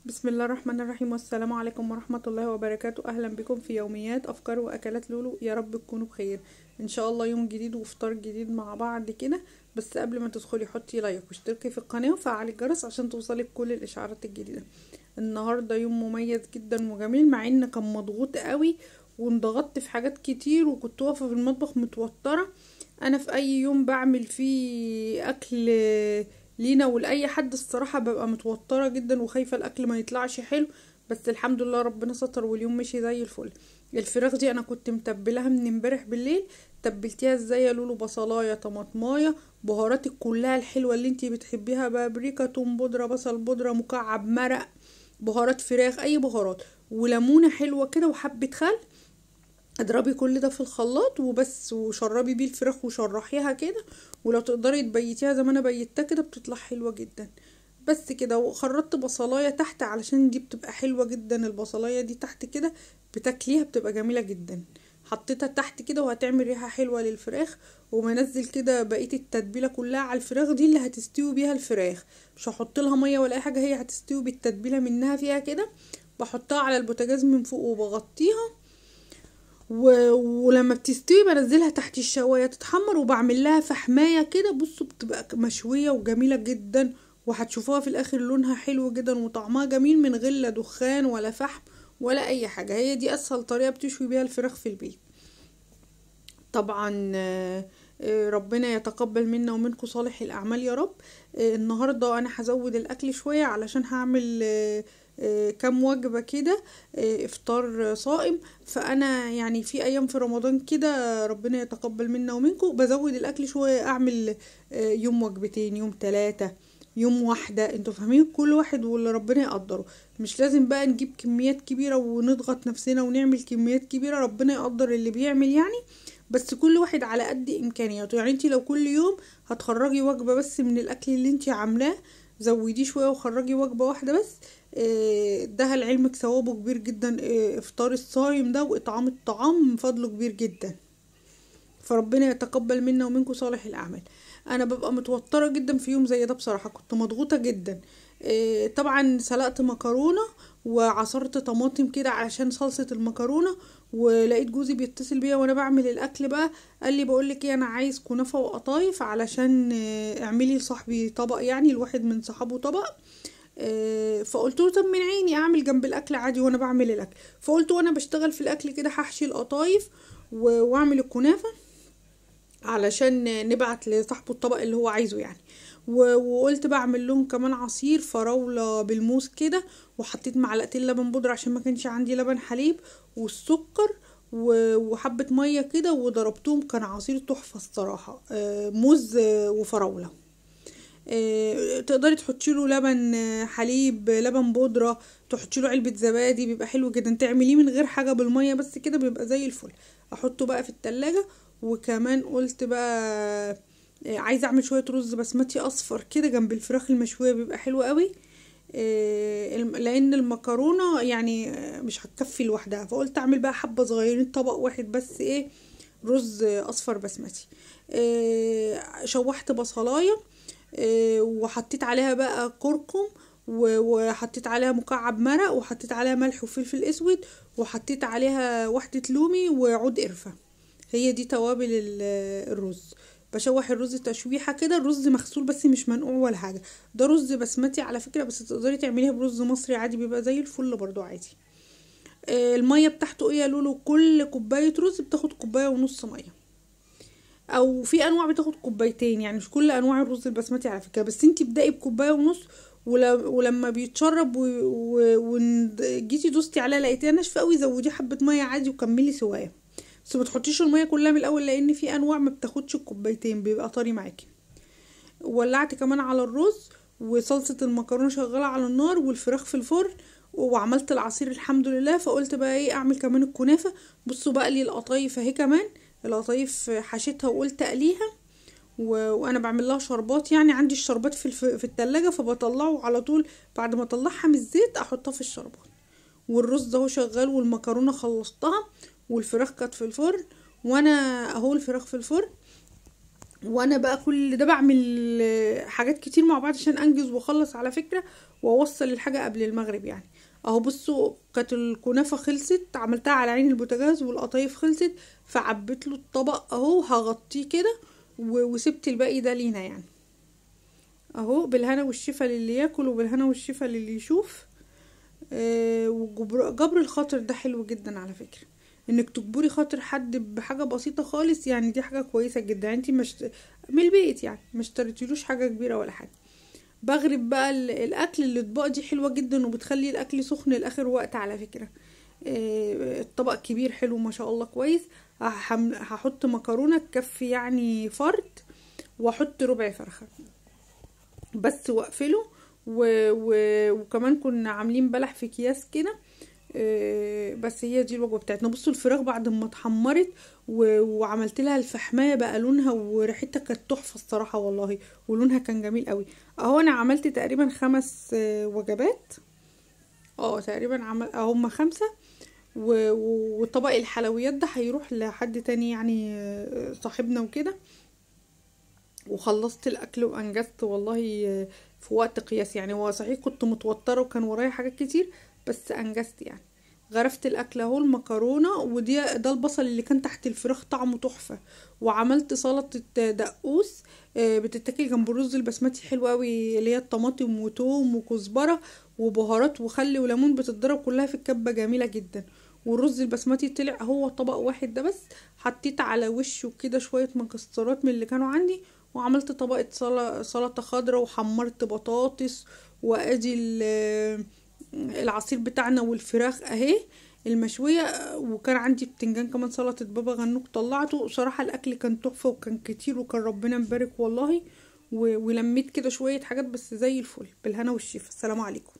بسم الله الرحمن الرحيم، والسلام عليكم ورحمة الله وبركاته. أهلا بكم في يوميات أفكار وأكلات لولو. يا رب تكونوا بخير إن شاء الله. يوم جديد وفطار جديد مع بعض كده. بس قبل ما تدخلي حطي لايك واشتركي في القناة وفعلي الجرس عشان توصلك كل الإشعارات الجديدة. النهاردة يوم مميز جدا وجميل، مع إن كان مضغوط قوي وانضغطت في حاجات كتير وكنت واقفة في المطبخ متوترة. أنا في أي يوم بعمل فيه أكل لينا ولأي حد الصراحة ببقى متوترة جدا وخايفة الأكل ما يطلعش حلو، بس الحمد لله ربنا ستر واليوم مشي زي الفل. الفراخ دي أنا كنت متبلها من امبارح بالليل. تبلتيها ازاي يا لولو؟ بصلاية، طماطماية، بهاراتك كلها الحلوة اللي انتي بتحبيها، بابريكا، توم بودرة، بصل بودرة، مكعب مرق، بهارات فراخ، اي بهارات، وليمونة حلوة كده وحبة خل. اضربي كل ده في الخلاط وبس، وشربي بيه الفراخ وشرحيها كده. ولو تقدري تبيتيها زي ما انا بيتها كده بتطلع حلوة جدا. بس كده، وخرطت بصلاية تحت علشان دي بتبقى حلوة جدا. البصلاية دي تحت كده بتاكليها بتبقى جميلة جدا. حطيتها تحت كده وهتعمل ريحة حلوة للفراخ. ومنزل كده بقية التتبيلة كلها على الفراخ دي اللي هتستوي بيها الفراخ. مش هحط لها مية ولا اي حاجة، هي هتستوي بالتتبيلة منها فيها كده. بحطها على البوتاجاز من فوق وبغطيها ولما بتستوي بنزلها تحت الشوايه تتحمر وبعمل لها فحمايه كده. بصوا بتبقى مشويه وجميله جدا، وهتشوفوها في الاخر لونها حلو جدا وطعمها جميل من غير لا دخان ولا فحم ولا اي حاجه. هي دي اسهل طريقه بتشوي بيها الفراخ في البيت طبعا. ربنا يتقبل منا ومنكم صالح الاعمال يا رب. النهارده انا هزود الاكل شويه علشان هعمل كام وجبة كده. افطار صائم. فانا يعني في ايام في رمضان كده ربنا يتقبل منا ومنكم بزود الاكل شوية، اعمل يوم وجبتين، يوم 3، يوم واحدة. انتوا فاهمين؟ كل واحد واللي ربنا يقدره. مش لازم بقى نجيب كميات كبيرة ونضغط نفسنا ونعمل كميات كبيرة، ربنا يقدر اللي بيعمل يعني. بس كل واحد على قد امكانياته. يعني انتي لو كل يوم هتخرجي وجبة بس من الاكل اللي انتي عاملاه، زوديه شوية وخرجي وجبة واحدة بس. ده لعلمك ثوابه كبير جدا. افطار الصايم ده واطعام الطعام فضله كبير جدا. فربنا يتقبل منا ومنكم صالح الاعمال. انا ببقى متوتره جدا في يوم زي ده بصراحه، كنت مضغوطه جدا. طبعا سلقت مكرونه وعصرت طماطم كده علشان صلصه المكرونه. ولقيت جوزي بيتصل بيا وانا بعمل الاكل بقى، قال لي بقولك ايه، انا عايز كنافه وقطايف علشان اعملي لصاحبي طبق، يعني الواحد من صحابه طبق. فقلت له طب من عيني، اعمل جنب الاكل عادي وانا بعمل الاكل. فقلت وانا بشتغل في الاكل كده هحشي القطايف واعمل الكنافه علشان نبعت لصاحبه الطبق اللي هو عايزه يعني. وقلت بعمل لهم كمان عصير فراولة بالموز كده. وحطيت معلقتين لبن بودرة عشان ما كانش عندي لبن حليب، والسكر وحبة مية كده وضربتهم. كان عصير تحفة الصراحة. موز وفراولة. تقدري تحطي له لبن حليب، لبن بودرة، تحطي له علبة زبادي، بيبقى حلو جدا. تعمليه من غير حاجة بالمية بس كده بيبقى زي الفل. احطه بقى في التلاجة. وكمان قلت بقى عايزه اعمل شويه رز بسمتي اصفر كده جنب الفراخ المشويه بيبقى حلو قوي. لان المكرونه يعني مش هتكفي لوحدها، فقلت اعمل بقى حبه صغيرين طبق واحد بس ايه، رز اصفر بسمتي. شوحت بصلايه. وحطيت عليها بقى كركم، وحطيت عليها مكعب مرق، وحطيت عليها ملح وفلفل اسود، وحطيت عليها واحدة لومي وعود قرفة. هي دي توابل الرز. بشوح الرز تشويحة كده. الرز مغسول بس مش منقوع ولا حاجة. ده رز بسمتي على فكرة، بس تقدري تعمليها برز مصري عادي بيبقى زي الفل برضو عادي. المية بتاعته ايه يا لولو؟ كل كوباية رز بتاخد كوباية ونص مية، او في انواع بتاخد كوبايتين. يعني مش كل انواع الرز البسمتي على فكره، بس انتي ابدأي بكوبايه ونص. ولما بيتشرب وجيتي دوستي عليها لقيتيها ناشفه قوي، زودي حبه ميه عادي وكملي سواها. بس ما تحطيش الميه كلها من الاول، لان في انواع ما بتاخدش الكوبايتين بيبقى طري معاكي. ولعت كمان على الرز، وصلصه المكرونه شغاله على النار، والفراخ في الفرن. وعملت العصير الحمد لله. فقلت بقى ايه، اعمل كمان الكنافه. بصوا بقى لي القطايف اهي كمان. القطايف حشيتها وقلت اقليها. وانا بعمل لها شربات، يعني عندي الشربات في التلاجة، فبطلعه على طول بعد ما اطلعها من الزيت احطها في الشربات. والرز اهو شغال، والمكرونه خلصتها، والفراخ كانت في الفرن. وانا اهو الفراخ في الفرن. وانا بقى كل ده بعمل حاجات كتير مع بعض عشان انجز واخلص على فكرة، واوصل الحاجة قبل المغرب يعني. اهو بصوا، كانت الكنافة خلصت، عملتها على عين البوتاجاز، والقطايف خلصت، فعبيت له الطبق اهو، هغطيه كده وسبت الباقي ده لينا يعني. اهو بالهنا والشفا للي ياكل، وبالهنا والشفا للي يشوف. وجبر الخاطر ده حلو جدا على فكرة، انك تجبري خاطر حد بحاجة بسيطة خالص يعني، دي حاجة كويسة جدا يعني. انتي مش من البيت يعني، مش اشتريتيلوش حاجة كبيرة ولا حاجة. بغرب بقى الاكل، الاطباق دي حلوة جدا، وبتخلي الاكل سخن لاخر وقت على فكرة. الطبق كبير حلو ما شاء الله كويس. هحط مكرونة تكفي يعني فرد، واحط ربع فرخة بس، واقفله. وكمان كنا عاملين بلح في اكياس كده. بس هي دي الوجبه بتاعتنا. بصوا الفراخ بعد ما اتحمرت وعملت لها الفحمايه بقى، لونها وريحتها كانت تحفه الصراحه والله، ولونها كان جميل قوي. اهو انا عملت تقريبا 5 وجبات. تقريبا هم 5. وطبق الحلويات ده هيروح لحد تاني يعني، صاحبنا وكده. وخلصت الاكل وانجزت والله، في وقت قياسي يعني. هو صحيح كنت متوتره وكان ورايا حاجات كتير، بس انجزت يعني. غرفت الاكل اهو، المكرونه، ده البصل اللي كان تحت الفراخ طعمه تحفه. وعملت سلطه دقوس، بتتاكل جنب الرز البسمتي، حلوه قوي، اللي هي الطماطم وتوم وكزبره وبهارات وخل وليمون، بتتضرب كلها في الكبه، جميله جدا. والرز البسمتي طلع هو طبق واحد ده بس. حطيت على وشه كده شويه مكسرات من اللي كانوا عندي، وعملت طبقة سلطة خضراء، وحمرت بطاطس. وادي العصير بتاعنا، والفراخ اهي المشوية. وكان عندي بتنجان كمان، سلطة بابا غنوج طلعته. بصراحة الاكل كان تحفة، وكان كتير، وكان ربنا مبارك والله. ولميت كده شوية حاجات بس زي الفل، بالهنا والشفا. السلام عليكم.